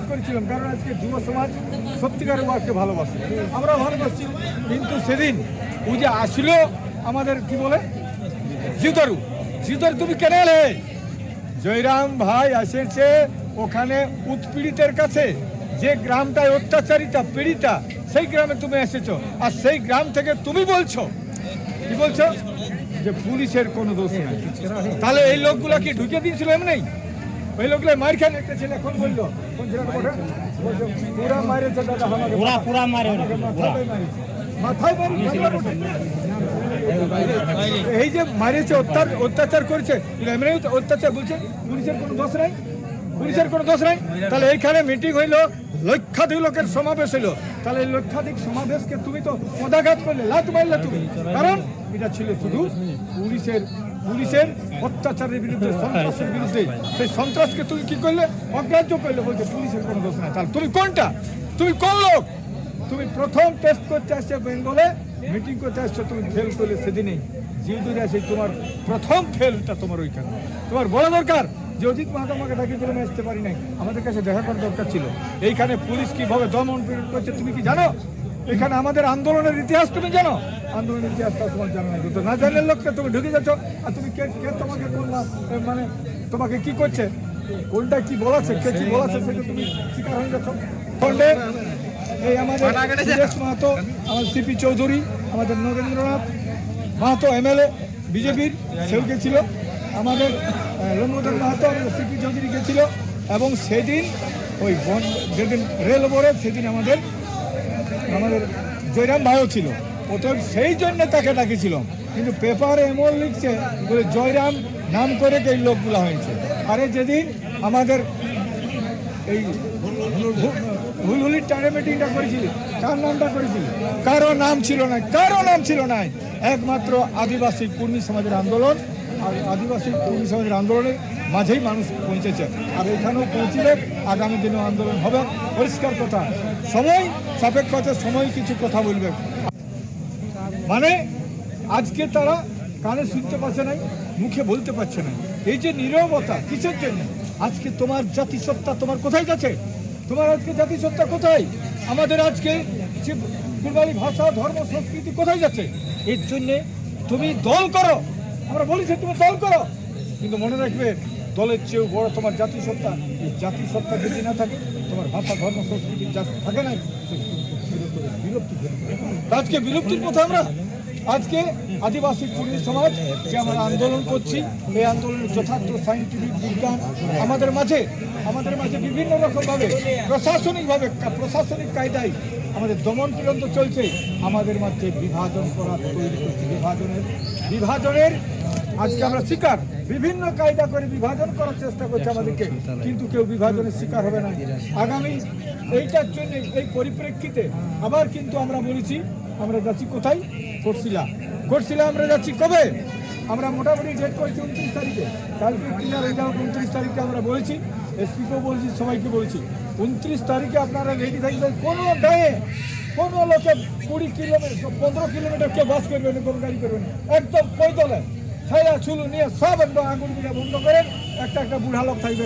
বিশ্বাস করেছিলাম, কারণ আজকে যুব সমাজ সত্যিকারের ওয়ার্ককে ভালোবাসে, আমরা ভালোবাসছি। কিন্তু সেদিন ও যে আসলো আমাদের কি বলে জিতরু, তুমি কেন এলে? জয়রাম ভাই এসেছে ওখানে উৎপীড়িতের কাছে, যে গ্রামটায় অত্যাচারিতা পীড়িতা, সেই গ্রামে তুমি এসেছো। আর সেই গ্রাম থেকে তুমি বলছো, কি বলছো, যে পুলিশের কোনো দোষ নেই। তাহলে এই লোকগুলো কি ঢুকে দিয়েছিল এমনি? ওই লোকগুলো মার খান। একটা ছেলে এখন বললো, কোন ছেলেটা বলে, পুরা মারেছে দাদা, আমাকে পুরা মারে, মাথায় মারি। এই যে মারিয়েছে, অত্যাচার করেছে, এমনি অত্যাচার বলছে, পুলিশের কোনো দোষ নাই, পুলিশের কোনো দোষ নাই। তাহলে এইখানে মিটিং হইলো, লক্ষাধিক লোকের সমাবেশ হইলো, তাহলে এই লক্ষাধিক সমাবেশকে তুমি তো পদাঘাত করলে, লাত মারলে তুমি। কারণ এটা ছিল শুধু পুলিশের অত্যাচারের বিরুদ্ধে, সন্ত্রাসের বিরুদ্ধে। সেই সন্ত্রাসকে তুমি কি করলে? অগ্রাহ্য করলে, বলছে পুলিশের কোনো দোষ নাই। তাহলে তুমি কোনটা? তুমি কোন লোক? তুমি প্রথম টেস্ট করতে আসছো বেঙ্গলে, মিটিং করতে আসছো, তুমি ফেল করলে সেদিনেই। যেহেতু আসে তোমার প্রথম ফেলটা তোমার ওইখানে। তোমার বলা দরকার যে অজিত মাহাতো আমাকে ডাকিয়েছিল, আমি আসতে পারি নাই, আমাদের কাছে দেখা করার দরকার ছিল। এইখানে পুলিশ কিভাবে দমন পীড়ন করছে তুমি কি জানো? এখানে আমাদের আন্দোলনের ইতিহাস তুমি জানো? আন্দোলনের ইতিহাসটা তোমার জানো না। তো না জানলে লোককে তুমি ঢুকে যাচ্ছ। আর তুমি কে তোমাকে করলাম, মানে তোমাকে কি করছে, কোনটা কি বলাছে, কে কি বলাছে, সেটা তুমি শিকার হয়ে যাচ্ছ। ফলে এই আমাদের সুরেশ মাহাতো, আমাদের সিপি চৌধুরী, আমাদের নরেন্দ্রনাথ মাহাতো এমএলএ বিজেপির, সেও গেছিল। আমাদের লম্বোদর মাহাতো, আমাদের সিপি চৌধুরী গেছিল। এবং সেদিন ওই যেদিন রেল ওপরে, সেদিন আমাদের জয়রাম ভাইও ছিল। প্রথম সেই জন্য তাকে ডাকেছিলাম। কিন্তু পেপারে এমন লিখছে বলে জয়রাম নাম করে এই লোকগুলো হয়েছে। আরে যেদিন আমাদের এই হুলহুলির টানে মিটিংটা করেছিল, কার নামটা করেছিল? কারো নাম ছিল না, একমাত্র আদিবাসী কর্মী সমাজের আন্দোলন। আর আদিবাসী কর্মী সমাজের আন্দোলনের মাঝেই মানুষ পৌঁছেছে। আর এখানেও পৌঁছলে আগামী দিনেও আন্দোলন হবে। পরিষ্কার কথা, সময় সাপেক্ষ আছে, সময় কিছু কথা বলবে। মানে আজকে তারা কানে শুনতে পাচ্ছে না, মুখে বলতে পারছে না। এই যে নীরবতা কিসের জন্য? আজকে তোমার জাতিসত্তা তোমার কোথায় যাচ্ছে? তোমার আজকে জাতিসত্তা কোথায়? আমাদের আজকে যে পূর্বালী ভাষা, ধর্ম, সংস্কৃতি কোথায় যাচ্ছে? এর জন্যে তুমি দল করো, আমরা বলেছি তুমি দল করো, কিন্তু মনে রাখবে দলের চেয়েও বড় তোমার জাতিসত্তা। এই জাতিসত্তা যদি না থাকে, তোমার ভাষা, ধর্ম, সংস্কৃতি থাকে না, বিলুপ্তি। আজকে বিলুপ্তির পথে আমরা। আজকে আদিবাসী কর্মী সমাজ যে আমরা আন্দোলন করছি, এই আন্দোলনের যথার্থ সাইন্টিফিক বিজ্ঞান আমাদের মাঝে বিভিন্ন রকমভাবে প্রশাসনিক কায়দায় আমাদের দমন পীড়ন তো চলছে। আমাদের মধ্যে বিভাজন করা তৈরি করছে, বিভাজনের আজকে আমরা শিকার। বিভিন্ন কায়দা করে বিভাজন করার চেষ্টা করছে আমাদেরকে, কিন্তু কেউ বিভাজনের শিকার হবে না। আগামী এইটার জন্য, এই পরিপ্রেক্ষিতে আবার কিন্তু আমরা বলেছি, আমরা যাচ্ছি কোথায়? কোটশিলা আমরা যাচ্ছি। কবে? আমরা মোটামুটি ডেট করেছি 29 তারিখে। কালকে ক্লিয়ার হয়ে যাবে। 29 তারিখে আমরা বলেছি, এসপিকেও বলছি, সবাইকে বলছি 29 তারিখে আপনারা রেডি থাকবেন। কোনো গায়ে কোনো লোকে 20 কিলোমিটার 15 কিলোমিটার কেউ বাস করবেন, কোনো গাড়ি করবেন, একদম পৈদলে ছায়া ছুলু নিয়ে সব একদম আগুন দিয়ে বন্ধ করেন। একটা বুড়া লোক থাকবে,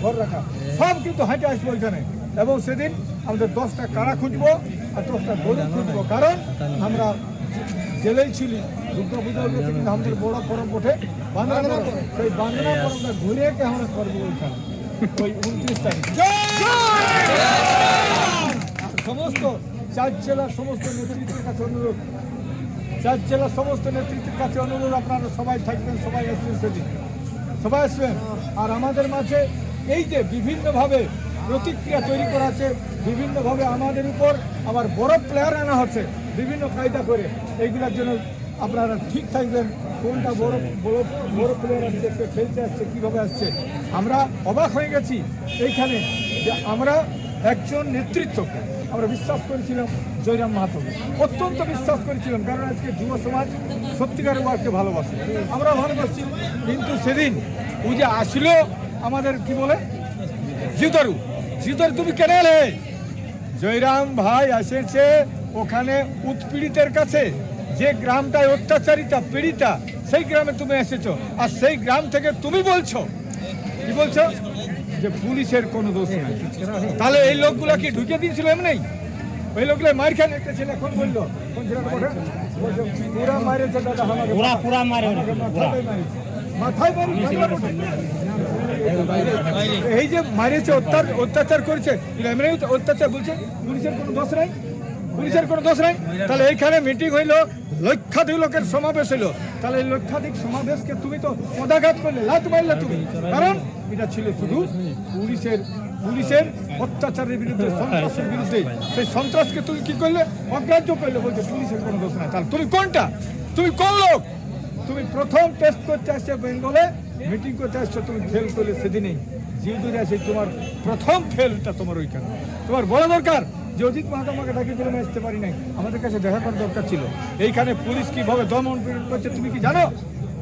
ঘর রাখা, সব কিন্তু হাঁটে আসবো ওইখানে। এবং সেদিন আমাদের 10টা কারা খুঁজবো আর 10টা গরু খুঁজবো। কারণ আমরা জেলেই ছিলি, দুর্গা পূজা কিন্তু আমাদের বড় পরব ওঠে বান্দনা পরব। সেই বান্দনা পরবটা ঘুরে আমরা করবো ওইখানে, ওই 29 তারিখ। সমস্ত 4 জেলার সমস্ত নেতৃত্বের কাছে অনুরোধ, 4 জেলার সমস্ত নেতৃত্বের কাছে অনুরোধ, আপনারা সবাই থাকবেন, সবাই আসবেন, সেদিন সবাই আসবেন। আর আমাদের মাঝে এই যে বিভিন্নভাবে প্রতিক্রিয়া তৈরি করা আছে, বিভিন্নভাবে আমাদের উপর আবার বড় প্লেয়ার আনা হচ্ছে বিভিন্ন কায়দা করে। এইগুলোর জন্য আপনারা ঠিক থাকবেন, কোনটা বড় প্লেয়ার আসছে, কে খেলতে আসছে, কীভাবে আসছে। আমরা অবাক হয়ে গেছি এইখানে যে আমরা একজন নেতৃত্বকে আমরা বিশ্বাস করেছিলাম, জয়রাম মাহাতোকে অত্যন্ত বিশ্বাস করেছিলাম। কারণ আজকে যুব সমাজ সত্যিকারের ওয়ার্ককে ভালোবাসে, আমরা ভালোবাসি। কিন্তু সেদিন ও যে আসলো আমাদের কি বলে জিতরু, তুমি কেন এলে? জয়রাম ভাই এসেছে ওখানে উৎপীড়িতের কাছে, যে গ্রামটায় অত্যাচারিতা পীড়িতা, সেই গ্রামে তুমি এসেছো। আর সেই গ্রাম থেকে তুমি বলছো, কি বলছো, যে পুলিশের কোনো দোষ নেই। তাহলে এই লোকগুলো কি ঢুকে দিয়েছিল এমনি? ওই লোকগুলো মার খান একটা ছেলে এখন বললো কোন ছেলেটা বটে? বলছে, পুরা মারেছে দাদা আমাকে, পুরা মারে মাথায় মারি। এই যে মারেছে, অত্যাচার করেছে, এমনি অত্যাচার বলছে পুলিশের কোনো দোষ নাই, পুলিশের কোনো দোষ নাই। তাহলে এইখানে মিটিং হইলো, লক্ষাধিক লোকের সমাবেশ হইলো, তাহলে এই লক্ষাধিক সমাবেশকে তুমি তো পদাঘাত করলে, লাত মারলে তুমি। কারণ এটা ছিল শুধু পুলিশের অত্যাচারের বিরুদ্ধে, সন্ত্রাসের বিরুদ্ধে। সেই সন্ত্রাসকে তুমি কি করলে? অগ্রাহ্য করলে, বলছে পুলিশের কোনো দোষ নাই। তাহলে তুমি কোনটা? তুমি কোন লোক? তুমি প্রথম টেস্ট করতে আসছো বেঙ্গলে, মিটিং করতে আসছো, তুমি ফেল করলে সেদিনেই। যেদিন আছে তোমার প্রথম ফেলটা তোমার ওইখানে। তোমার বলা দরকার যে অজিত মাহাতো আমাকে ডাকিয়েছিল, আমি আসতে পারি নাই, আমাদের কাছে দেখা করার দরকার ছিল। এইখানে পুলিশ কিভাবে দমন করছে তুমি কি জানো?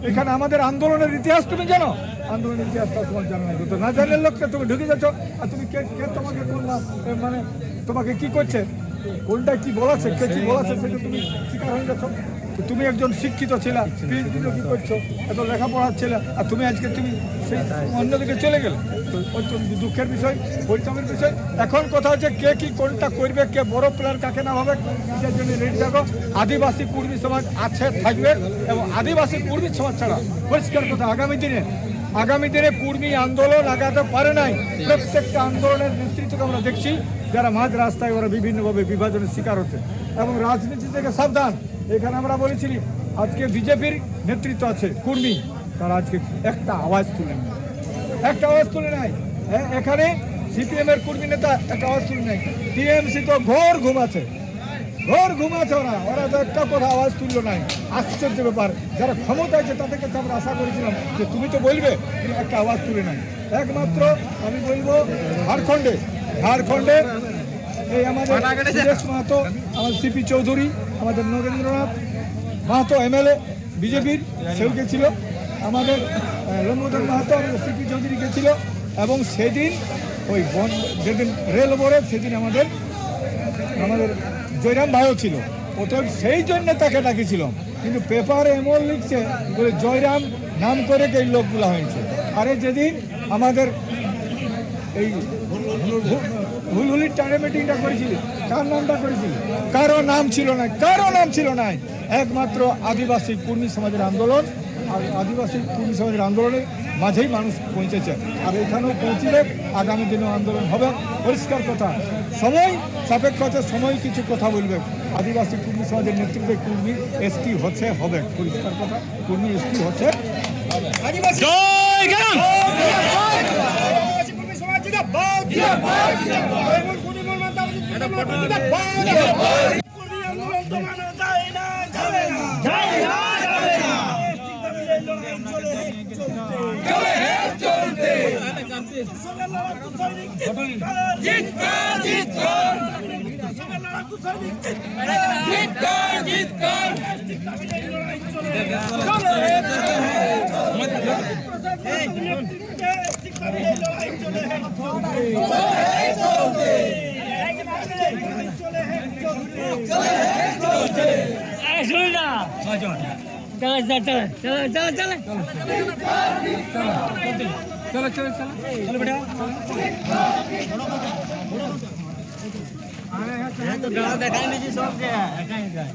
এখানে আমাদের আন্দোলনের ইতিহাস তুমি জানো? আন্দোলনের ইতিহাসটা তোমার জানো না। তো না জানলে লোকটা তুমি ঢুকে যাচ্ছ, আর তুমি কে তোমাকে কোনটা মানে তোমাকে কি করছে, কোনটা কি বলাছে, কে কি বলাছে, সেটা তুমি শিকার হয়ে যাচ্ছ। তুমি একজন শিক্ষিত ছেলে, পিএইচডি কি করছো, এত লেখাপড়ার ছেলে, আর তুমি আজকে তুমি সেই অন্যদিকে চলে গেলে। তো অত্যন্ত দুঃখের বিষয়, পরিশ্রমের বিষয়। এখন কথা হচ্ছে কে কি কোনটা করবে, কে বড় প্লেয়ার কাকে না হবে, এটার জন্য রেডি থাকো। আদিবাসী কুর্মী সমাজ আছে, থাকবে, এবং আদিবাসী কুর্মী সমাজ ছাড়া পরিষ্কার কথা আগামী দিনে কুর্মী আন্দোলন আগাতে পারে নাই। প্রত্যেকটা আন্দোলনের নেতৃত্বকে আমরা দেখছি, যারা মাঝ রাস্তায় ওরা বিভিন্নভাবে বিভাজনের শিকার হচ্ছে। এবং রাজনীতি থেকে সাবধান। এখানে আমরা বলেছি আজকে বিজেপির নেতৃত্ব আছে কুর্মী, তারা আজকে একটা আওয়াজ তুলে নাই। এখানে সিপিএম এর কর্মী নেতা একটা আওয়াজ তুলে নাই। টিএমসি তো ঘোর ঘুমাচ্ছে ওরা তো একটা কথা আওয়াজ তুললো নাই। আশ্চর্য ব্যাপার, যারা ক্ষমতা আছে তাদের কাছে আমরা আশা করেছিলাম যে তুমি তো বলবে, কিন্তু একটা আওয়াজ তুলে নাই। একমাত্র আমি বলবো ঝাড়খণ্ডে এই আমাদের সুরেশ মাহাতো, আমাদের সিপি চৌধুরী, আমাদের নরেন্দ্রনাথ মাহাতো এমএলএ বিজেপির, সেও গেছিল। আমাদের লম্বোদর মাহাতো, আমাদের সিপি চৌধুরী গেছিল। এবং সেদিন ওই যেদিন রেল ওভারে, সেদিন আমাদের জয়রাম ভাইও ছিল। প্রথম সেই জন্য তাকে ডাকিছিল, কিন্তু পেপারে এমন লিখছে বলে জয়রাম নাম করে এই লোকগুলো হয়েছে। আরে যেদিন আমাদের এই হুলহুলির টানে মিটিংটা করেছিলি, কার নামটা করেছিলি? কারো নাম ছিল না। একমাত্র আদিবাসী কুর্মী সমাজের আন্দোলন, আর আদিবাসী কুর্মী সমাজের আন্দোলনের মাঝেই মানুষ পৌঁছেছে। আর এখানেও পৌঁছলে আগামী দিনেও আন্দোলন হবে। পরিষ্কার কথা, সময় সাপেক্ষ আছে, সময় কিছু কথা বলবে। আদিবাসী কুর্মী সমাজের নেতৃত্বে কুর্মী এসটি হবে, পরিষ্কার কথা, কুর্মী এসটি হচ্ছে। चलो बेटा तो गाँव दिखाएंगे जी सब क्या है